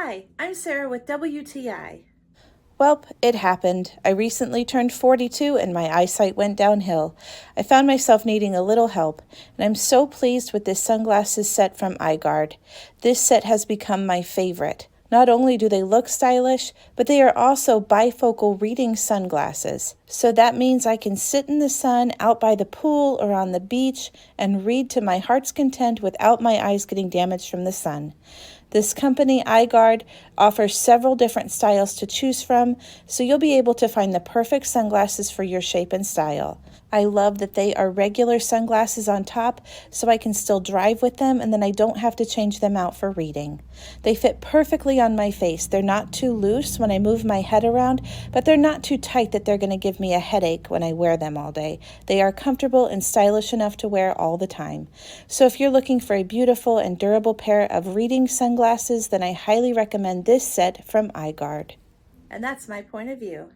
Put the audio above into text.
Hi, I'm Sarah with WTI. Welp, it happened. I recently turned 42 and my eyesight went downhill. I found myself needing a little help, and I'm so pleased with this sunglasses set from EYEGUARD. This set has become my favorite. Not only do they look stylish, but they are also bifocal reading sunglasses. So that means I can sit in the sun out by the pool or on the beach and read to my heart's content without my eyes getting damaged from the sun. This company, EYEGUARD, offers several different styles to choose from, so you'll be able to find the perfect sunglasses for your shape and style. I love that they are regular sunglasses on top, so I can still drive with them and then I don't have to change them out for reading. They fit perfectly on my face. They're not too loose when I move my head around, but they're not too tight that they're going to give me a headache when I wear them all day. They are comfortable and stylish enough to wear all the time. So if you're looking for a beautiful and durable pair of reading sunglasses, then I highly recommend this set from EYEGUARD. And that's my point of view.